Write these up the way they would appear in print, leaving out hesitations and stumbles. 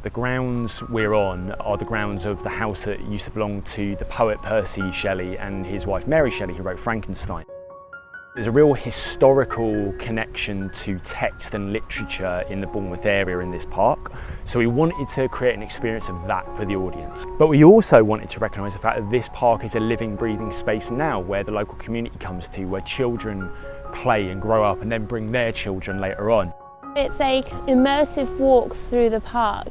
The grounds we're on are the grounds of the house that used to belong to the poet Percy Shelley and his wife Mary Shelley, who wrote Frankenstein. There's a real historical connection to text and literature in the Bournemouth area in this park, so we wanted to create an experience of that for the audience. But we also wanted to recognise the fact that this park is a living, breathing space now, where the local community comes to, where children play and grow up and then bring their children later on. It's an immersive walk through the park.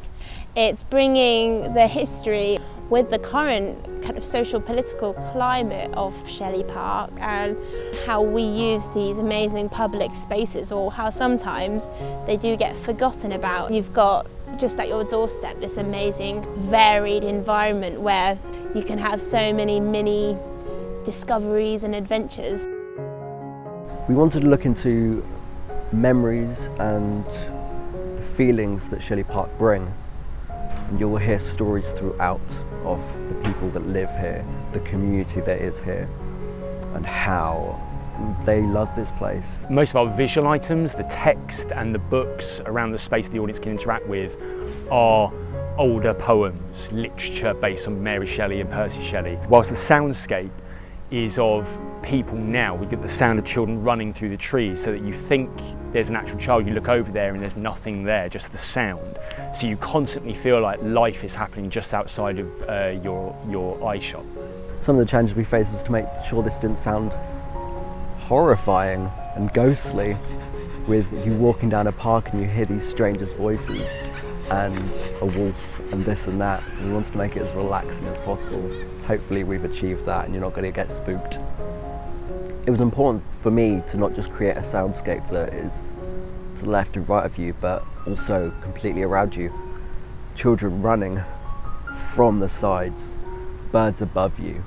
It's bringing the history with the current kind of social political climate of Shelley Park and how we use these amazing public spaces, or how sometimes they do get forgotten about. You've got just at your doorstep this amazing varied environment where you can have so many mini discoveries and adventures. We wanted to look into memories and the feelings that Shelley Park bring. And you'll hear stories throughout of the people that live here, the community that is here, and how they love this place. Most of our visual items, the text and the books around the space the audience can interact with, are older poems, literature based on Mary Shelley and Percy Shelley, whilst the soundscape is of people now. We get the sound of children running through the trees, so that you think there's an actual child, you look over there and there's nothing there, just the sound. So you constantly feel like life is happening just outside of your eye shot. Some of the challenges we faced was to make sure this didn't sound horrifying and ghostly, with you walking down a park and you hear these strangers' voices and a wolf and this and that. We wanted to make it as relaxing as possible. Hopefully we've achieved that and you're not going to get spooked. It was important for me to not just create a soundscape that is to the left and right of you, but also completely around you. Children running from the sides, birds above you,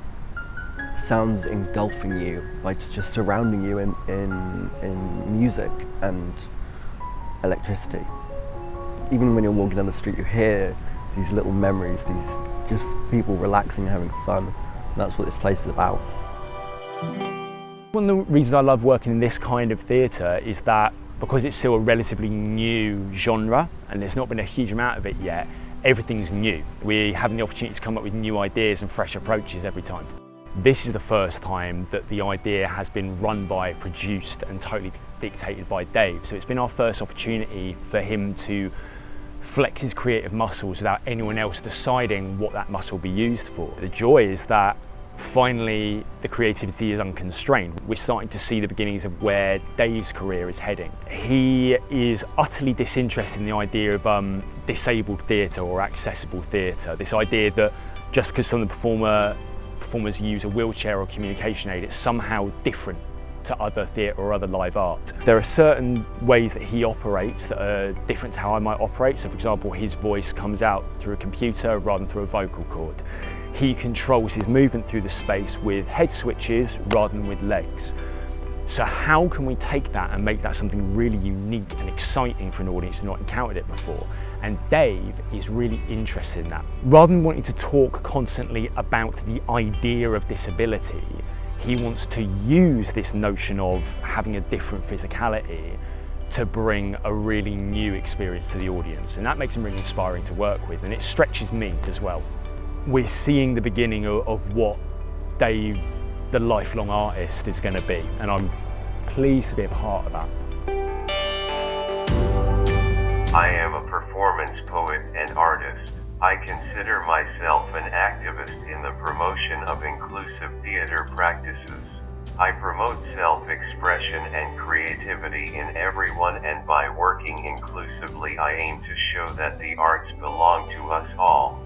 sounds engulfing you, like just surrounding you in music and electricity. Even when you're walking down the street, you hear these little memories, these just people relaxing and having fun. And that's what this place is about. One of the reasons I love working in this kind of theatre is that because it's still a relatively new genre and there's not been a huge amount of it yet, everything's new. We're having the opportunity to come up with new ideas and fresh approaches every time. This is the first time that the idea has been run by, produced and totally dictated by Dave. So it's been our first opportunity for him to flex his creative muscles without anyone else deciding what that muscle will be used for. The joy is that finally the creativity is unconstrained. We're starting to see the beginnings of where Dave's career is heading. He is utterly disinterested in the idea of disabled theatre or accessible theatre. This idea that just because some of the performers use a wheelchair or communication aid, it's somehow different to other theatre or other live art. There are certain ways that he operates that are different to how I might operate. So for example, his voice comes out through a computer rather than through a vocal cord. He controls his movement through the space with head switches rather than with legs. So how can we take that and make that something really unique and exciting for an audience who's not encountered it before? And Dave is really interested in that. Rather than wanting to talk constantly about the idea of disability, he wants to use this notion of having a different physicality to bring a really new experience to the audience. And that makes him really inspiring to work with, and it stretches me as well. We're seeing the beginning of what Dave, the lifelong artist, is going to be, and I'm pleased to be a part of that. I am a performance poet and artist. I consider myself an activist in the promotion of inclusive theater practices. I promote self-expression and creativity in everyone, and by working inclusively I aim to show that the arts belong to us all.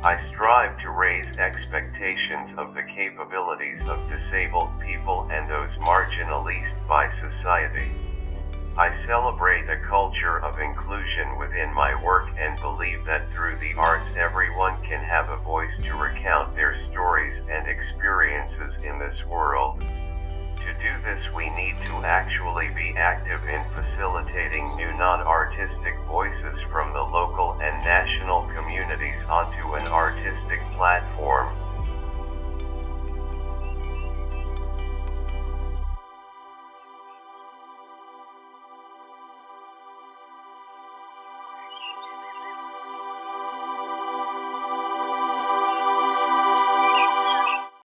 I strive to raise expectations of the capabilities of disabled people and those marginalized by society. I celebrate a culture of inclusion within my work and believe that through the arts everyone can have a voice to recount their stories and experiences in this world. To do this, we need to actually be active in facilitating new non-artistic voices from the local and national communities onto an artistic platform.